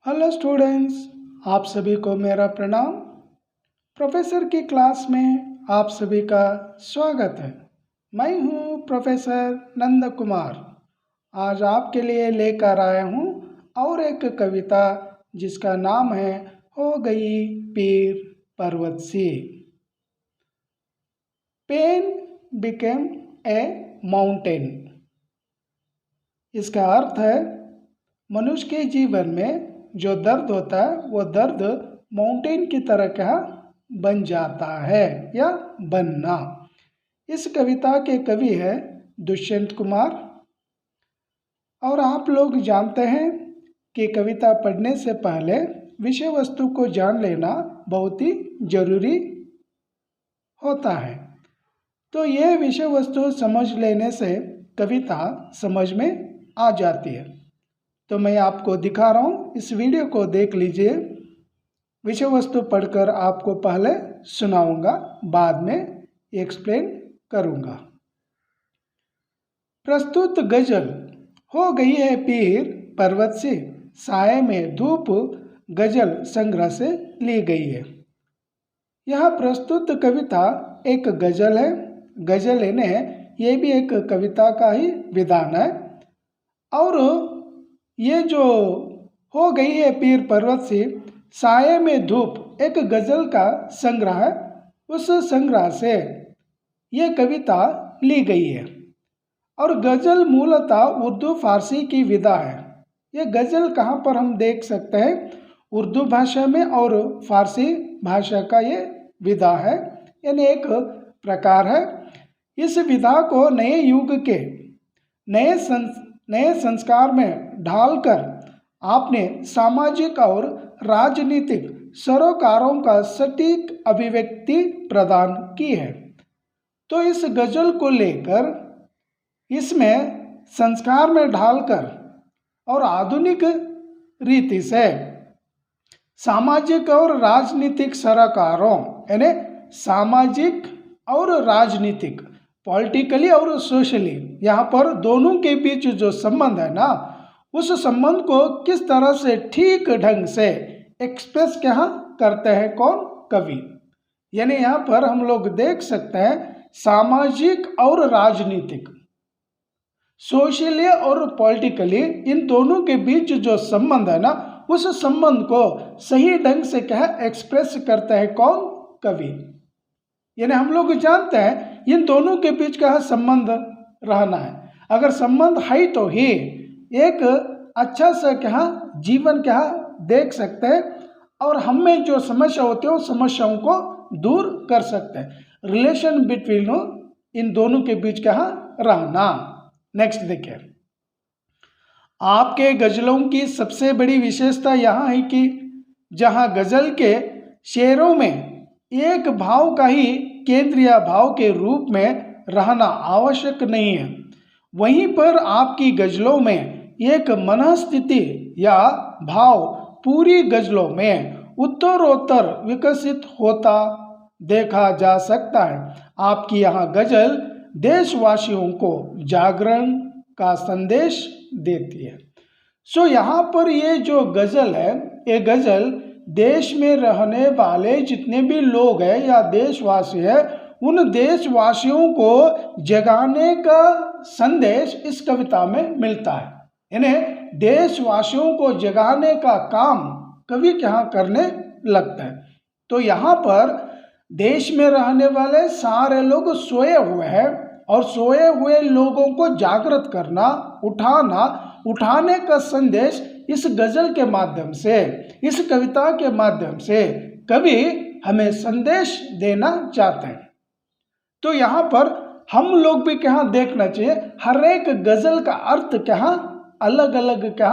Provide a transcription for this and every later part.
Hello students, आप सभी को मेरा प्रणाम। प्रोफेसर की क्लास में आप सभी का स्वागत है। मैं हूं प्रोफेसर नंद कुमार। आज आपके लिए लेकर आया हूं और एक कविता जिसका नाम है हो गई पीर पर्वत सी। Pain became a mountain. इसका अर्थ है मनुष्य के जीवन में जो दर्द होता है वो दर्द माउंटेन की तरह क्या बन जाता है या बनना। इस कविता के कवि है दुष्यंत कुमार। और आप लोग जानते हैं कि कविता पढ़ने से पहले विषय वस्तु को जान लेना बहुत ही जरूरी होता है। तो यह विषय वस्तु समझ लेने से कविता समझ में आ जाती है। तो मैं आपको दिखा रहा हूँ, इस वीडियो को देख लीजिए। विषय वस्तु पढ़कर आपको पहले सुनाऊंगा, बाद में एक्सप्लेन करूंगा। प्रस्तुत गजल हो गई है पीर पर्वत से, साये में धूप गजल संग्रह से ली गई है। यह प्रस्तुत कविता एक गजल है। गजल इन्हें ये भी एक कविता का ही विधान है। और ये जो हो गई है पीर पर्वत से, साये में धूप एक गजल का संग्रह है। उस संग्रह से ये कविता ली गई है। और गजल मूलतः उर्दू फारसी की विधा है। ये गजल कहाँ पर हम देख सकते हैं? उर्दू भाषा में और फारसी भाषा का ये विधा है, यानी एक प्रकार है। इस विधा को नए युग के नए संस्कार में ढालकर आपने सामाजिक और राजनीतिक सरोकारों का सटीक अभिव्यक्ति प्रदान की है। तो इस गजल को लेकर इसमें संस्कार में ढालकर और आधुनिक रीति से सामाजिक और राजनीतिक सरोकारों, यानी सामाजिक और राजनीतिक, पॉलिटिकली और सोशली, यहाँ पर दोनों के बीच जो संबंध है ना, उस संबंध को किस तरह से ठीक ढंग से एक्सप्रेस क्या करते हैं कौन? कवि। यानी यहाँ पर हम लोग देख सकते हैं सामाजिक और राजनीतिक, सोशली और पॉलिटिकली, इन दोनों के बीच जो संबंध है ना, उस संबंध को सही ढंग से क्या एक्सप्रेस करते हैं कौन? कवि। यानी हम लोग जानते हैं इन दोनों के बीच का संबंध रहना है। अगर संबंध है तो ही एक अच्छा सा क्या जीवन क्या देख सकते हैं और हम में जो समस्या होती है उस समस्याओं को दूर कर सकते हैं। रिलेशन बिटवीन इन दोनों के बीच क्या रहना। नेक्स्ट देखिए, आपके गजलों की सबसे बड़ी विशेषता यह है कि जहां गजल के शेरों में एक भाव का ही केंद्रीय भाव के रूप में रहना आवश्यक नहीं है, वहीं पर आपकी गजलों में एक मनस्थिति या भाव पूरी गजलों में उत्तरोत्तर विकसित होता देखा जा सकता है। आपकी यहाँ गजल देशवासियों को जागरण का संदेश देती है। सो यहाँ पर ये जो गजल है, ये गजल देश में रहने वाले जितने भी लोग हैं या देशवासी हैं, उन देशवासियों को जगाने का संदेश इस कविता में मिलता है। यानी देशवासियों को जगाने का काम कवि क्या करने लगता है। तो यहाँ पर देश में रहने वाले सारे लोग सोए हुए हैं और सोए हुए लोगों को जागृत करना, उठाने का संदेश इस गजल के माध्यम से, इस कविता के माध्यम से कवि हमें संदेश देना चाहते हैं। तो यहाँ पर हम लोग भी क्या देखना चाहिए, हर एक गजल का अर्थ क्या अलग अलग क्या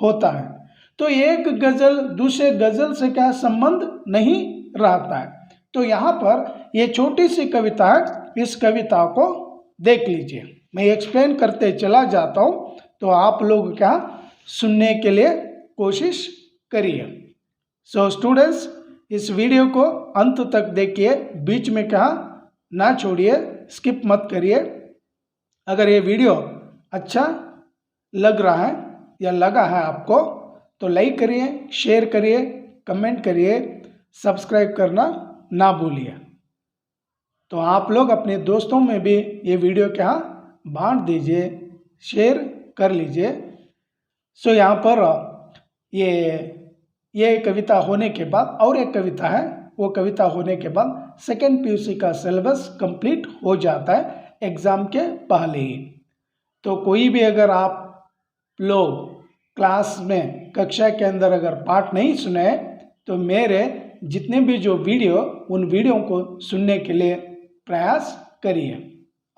होता है। तो एक गजल दूसरे गजल से क्या संबंध नहीं रहता है। तो यहाँ पर ये छोटी सी कविता है, इस कविता को देख लीजिए। मैं एक्सप्लेन करते चला जाता हूँ, तो आप लोग क्या सुनने के लिए कोशिश करिए। सो स्टूडेंट्स, इस वीडियो को अंत तक देखिए, बीच में क्या ना छोड़िए, स्किप मत करिए। अगर ये वीडियो अच्छा लग रहा है या लगा है आपको, तो लाइक करिए, शेयर करिए, कमेंट करिए, सब्सक्राइब करना ना भूलिए। तो आप लोग अपने दोस्तों में भी ये वीडियो क्या बांट दीजिए, शेयर कर लीजिए। सो यहाँ पर ये कविता होने के बाद और एक कविता है, वो कविता होने के बाद सेकेंड पीयूसी का सिलेबस कंप्लीट हो जाता है एग्ज़ाम के पहले ही। तो कोई भी अगर आप लोग क्लास में कक्षा के अंदर अगर पाठ नहीं सुने तो मेरे जितने भी जो वीडियो उन वीडियो को सुनने के लिए प्रयास करिए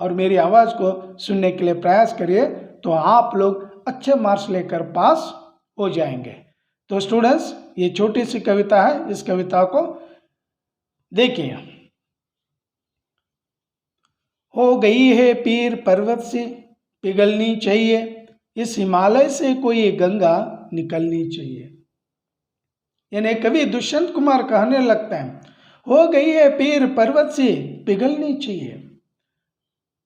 और मेरी आवाज़ को सुनने के लिए प्रयास करिए, तो आप लोग अच्छे मार्क्स लेकर पास हो जाएंगे। तो स्टूडेंट्स, ये छोटी सी कविता है, इस कविता को देखिए। हो गई है पीर पर्वत से पिघलनी चाहिए, इस हिमालय से कोई गंगा निकलनी चाहिए। यानी कवि दुष्यंत कुमार कहने लगते हैं, हो गई है पीर पर्वत से पिघलनी चाहिए।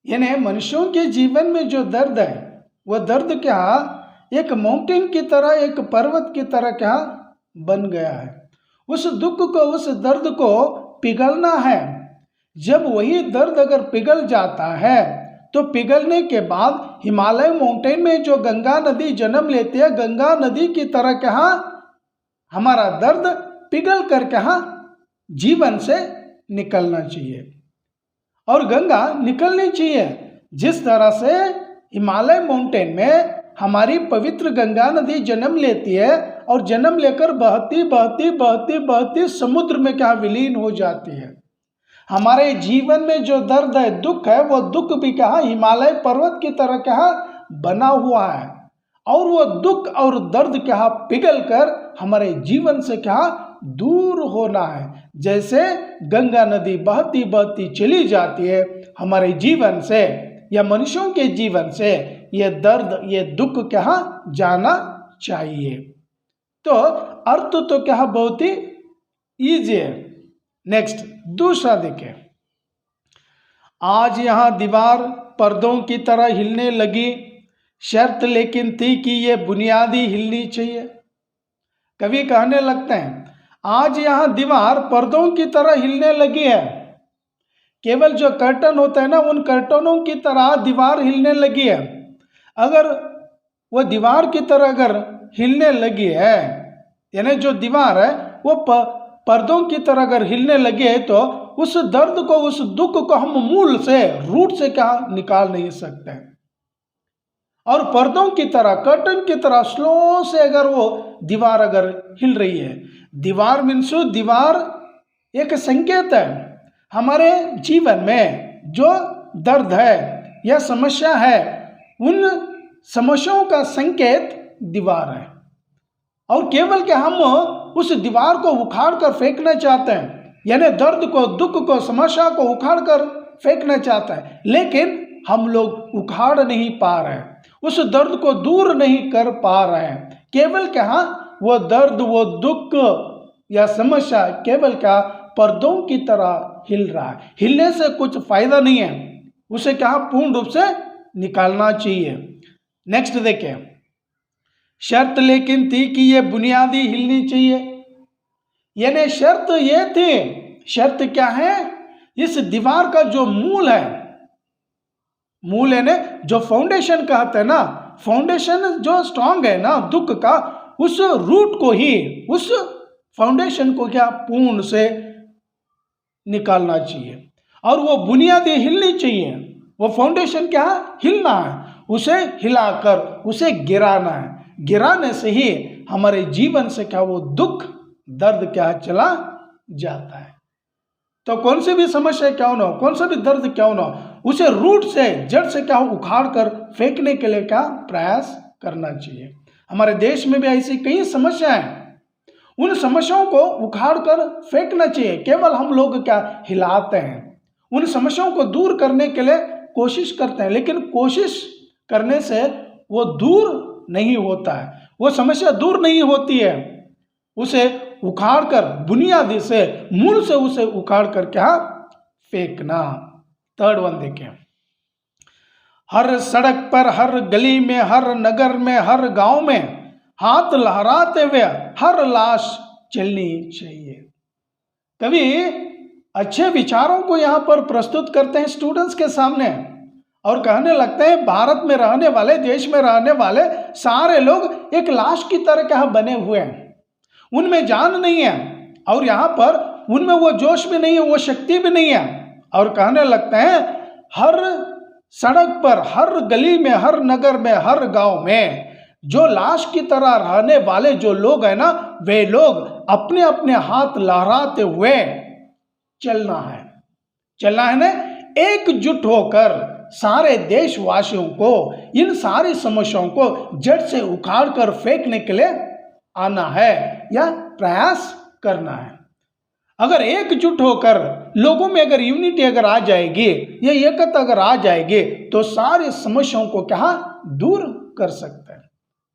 यानी मनुष्यों के जीवन में जो दर्द है वह दर्द क्या एक माउंटेन की तरह, एक पर्वत की तरह क्या बन गया है। उस दुख को, उस दर्द को पिघलना है। जब वही दर्द अगर पिघल जाता है तो पिघलने के बाद हिमालय माउंटेन में जो गंगा नदी जन्म लेती है, गंगा नदी की तरह क्या हमारा दर्द पिघल कर क्या जीवन से निकलना चाहिए और गंगा निकलनी चाहिए। जिस तरह से हिमालय माउंटेन में हमारी पवित्र गंगा नदी जन्म लेती है और जन्म लेकर बहती बहती बहती बहती समुद्र में क्या विलीन हो जाती है। हमारे जीवन में जो दर्द है, दुख है, वो दुख भी क्या हिमालय पर्वत की तरह क्या बना हुआ है और वो दुख और दर्द क्या पिघल कर हमारे जीवन से क्या दूर होना है। जैसे गंगा नदी बहती बहती चली जाती है हमारे जीवन से या मनुष्यों के जीवन से, ये दर्द, ये दुख क्या जाना चाहिए। तो अर्थ तो क्या बहुत ही ईजी है। नेक्स्ट दूसरा देखें, आज यहां दीवार पर्दों की तरह हिलने लगी, शर्त लेकिन थी कि ये बुनियादी हिलनी चाहिए। कवि कहने लगते हैं, आज यहां दीवार पर्दों की तरह हिलने लगी है। केवल जो कर्टन होता है ना, उन कर्टनों की तरह दीवार हिलने लगी है। अगर वो दीवार की तरह अगर हिलने लगी है, यानी जो दीवार है वो पर्दों की तरह अगर हिलने लगे तो उस दर्द को, उस दुख को हम मूल से, रूट से क्या निकाल नहीं सकते। और पर्दों की तरह, कर्टन की तरह स्लो से अगर वो दीवार अगर हिल रही है, दीवार मीन्स दीवार एक संकेत है। हमारे जीवन में जो दर्द है या समस्या है, उन समस्याओं का संकेत दीवार है। और केवल कि हम उस दीवार को उखाड़ कर फेंकना चाहते हैं, यानी दर्द को, दुख को, समस्या को उखाड़ कर फेंकना चाहते हैं, लेकिन हम लोग उखाड़ नहीं पा रहे हैं, उस दर्द को दूर नहीं कर पा रहे हैं। केवल क्या वो दर्द, वो दुख या समस्या केवल क्या पर्दों की तरह हिल रहा है। हिलने से कुछ फायदा नहीं है, उसे क्या पूर्ण रूप से निकालना चाहिए। नेक्स्ट देखें, शर्त लेकिन थी कि ये बुनियादी हिलनी चाहिए। यानी शर्त ये थी, शर्त क्या है, इस दीवार का जो मूल है, मूल है ना, जो फाउंडेशन कहते हैं ना, फाउंडेशन जो स्ट्रांग है ना दुख का, उस रूट को ही, उस फाउंडेशन को क्या पूर्ण से निकालना चाहिए। और वो बुनियादी हिलनी चाहिए, वो फाउंडेशन क्या हिलना है, उसे हिलाकर उसे गिराना है। गिराने से ही हमारे जीवन से क्या वो दुख, दर्द क्या चला जाता है। तो कौन सी भी समस्या क्यों ना हो, कौन सा भी दर्द क्यों ना हो, उसे रूट से, जड़ से क्या उखाड़ कर फेंकने के लिए क्या प्रयास करना चाहिए। हमारे देश में भी ऐसी कई समस्याएं हैं, उन समस्याओं को उखाड़ कर फेंकना चाहिए। केवल हम लोग क्या हिलाते हैं, उन समस्याओं को दूर करने के लिए कोशिश करते हैं, लेकिन कोशिश करने से वो दूर नहीं होता है, वो समस्या दूर नहीं होती है। उसे उखाड़ कर, बुनियादी से, मूल से उसे उखाड़ कर क्या फेंकना। थर्ड वन देखें, हर सड़क पर, हर गली में, हर नगर में, हर गांव में हाथ लहराते हुए हर लाश जलनी चाहिए। कवि अच्छे विचारों को यहाँ पर प्रस्तुत करते हैं स्टूडेंट्स के सामने और कहने लगते हैं भारत में रहने वाले, देश में रहने वाले सारे लोग एक लाश की तरह यहाँ बने हुए हैं, उनमें जान नहीं है और यहाँ पर उनमें वो जोश भी नहीं है, वो शक्ति भी नहीं है। और कहने लगते हैं हर सड़क पर, हर गली में, हर नगर में, हर गांव में जो लाश की तरह रहने वाले जो लोग हैं ना, वे लोग अपने अपने हाथ लहराते हुए चलना है ना, एकजुट होकर सारे देशवासियों को इन सारी समस्याओं को जड़ से उखाड़ कर फेंकने के लिए आना है या प्रयास करना है। अगर एकजुट होकर लोगों में अगर यूनिटी अगर आ जाएगी, ये एकता अगर आ जाएगी तो सारी समस्याओं को क्या दूर कर सकते हैं।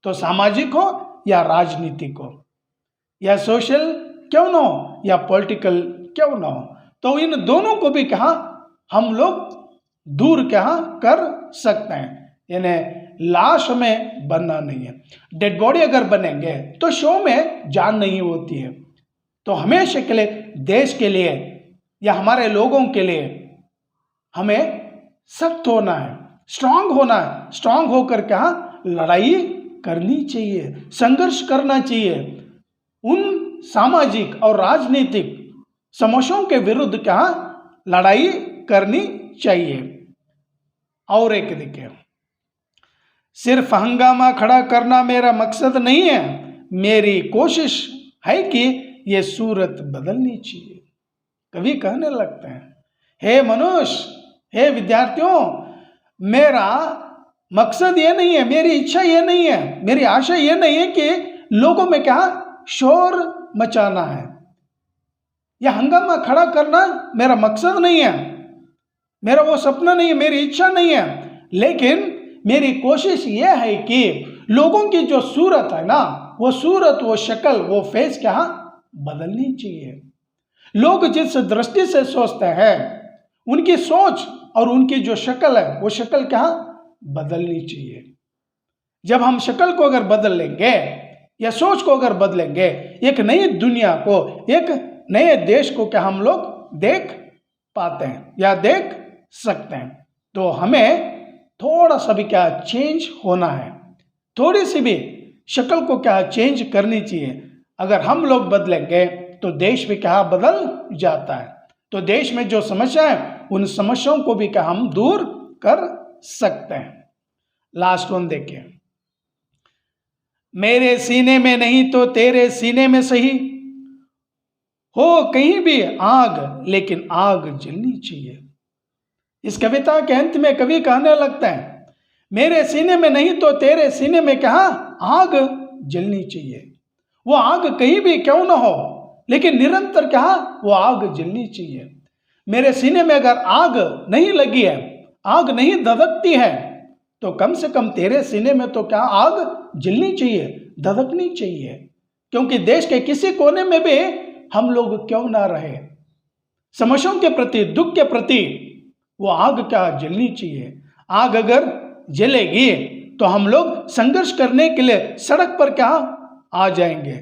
तो सामाजिक हो या राजनीतिक हो या सोशल क्यों ना हो या पॉलिटिकल क्यों ना हो, तो इन दोनों को भी क्या हम लोग दूर क्या कर सकते हैं। यानी लाश में बनना नहीं है। डेड बॉडी अगर बनेंगे तो शो में जान नहीं होती है। तो हमेशा के लिए, देश के लिए या हमारे लोगों के लिए हमें सख्त होना है, स्ट्रांग होना है। स्ट्रांग होकर क्या लड़ाई करनी चाहिए, संघर्ष करना चाहिए, उन सामाजिक और राजनीतिक समस्याओं के विरुद्ध क्या लड़ाई करनी चाहिए। और एक देखिए, सिर्फ हंगामा खड़ा करना मेरा मकसद नहीं है, मेरी कोशिश है कि ये सूरत बदलनी चाहिए। कवि कहने लगते हैं, हे मनुष्य, हे विद्यार्थियों, मेरा मकसद ये नहीं है, मेरी इच्छा ये नहीं है, मेरी आशा ये नहीं है कि लोगों में क्या शोर मचाना है या हंगामा खड़ा करना मेरा मकसद नहीं है, मेरा वो सपना नहीं है, मेरी इच्छा नहीं है। लेकिन मेरी कोशिश ये है कि लोगों की जो सूरत है ना, वो सूरत, वो शक्ल, वो फेस क्या बदलनी चाहिए। लोग जिस दृष्टि से सोचते हैं, उनकी सोच और उनकी जो शक्ल है, वो शक्ल क्या बदलनी चाहिए। जब हम शक्ल को अगर बदल लेंगे या सोच को अगर बदलेंगे, एक नई दुनिया को, एक नए देश को क्या हम लोग देख पाते हैं या देख सकते हैं। तो हमें थोड़ा सा भी क्या चेंज होना है, थोड़ी सी भी शक्ल को क्या चेंज करनी चाहिए। अगर हम लोग बदलेंगे तो देश भी क्या बदल जाता है। तो देश में जो समस्या है, उन समस्याओं को भी क्या हम दूर कर सकते हैं। लास्ट वन देखिए, मेरे सीने में नहीं तो तेरे सीने में सही हो कहीं भी आग, लेकिन आग जलनी चाहिए। इस कविता के अंत में कवि कहने लगता है, मेरे सीने में नहीं तो तेरे सीने में क्या आग जलनी चाहिए। वो आग कहीं भी क्यों ना हो, लेकिन निरंतर क्या वो आग जलनी चाहिए। मेरे सीने में अगर आग नहीं लगी है, आग नहीं धधकती है, तो कम से कम तेरे सीने में तो क्या आग जलनी चाहिए, धधकनी चाहिए। क्योंकि देश के किसी कोने में भी हम लोग क्यों ना रहे, समस्याओं के प्रति, दुख के प्रति वो आग क्या जलनी चाहिए। आग अगर जलेगी तो हम लोग संघर्ष करने के लिए सड़क पर क्या आ जाएंगे,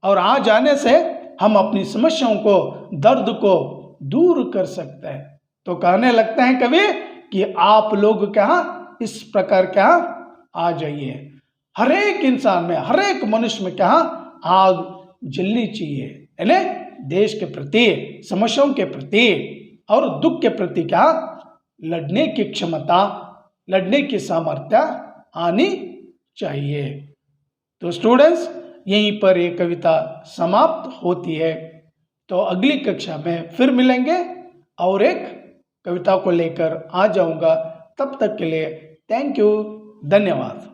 और आ जाने से हम अपनी समस्याओं को, दर्द को दूर कर सकते हैं। तो कहने लगते हैं कवि कि आप लोग क्या इस प्रकार क्या आ जाइए। हर एक इंसान में, हर एक मनुष्य में क्या आग जलनी चाहिए। यानी देश के प्रति, समस्याओं के प्रति और दुख के प्रति क्या लड़ने की क्षमता, लड़ने की सामर्थ्य आनी चाहिए। तो स्टूडेंट्स, यहीं पर ये कविता समाप्त होती है। तो अगली कक्षा में फिर मिलेंगे और एक कविता को लेकर आ जाऊंगा। तब तक के लिए थैंक यू, धन्यवाद।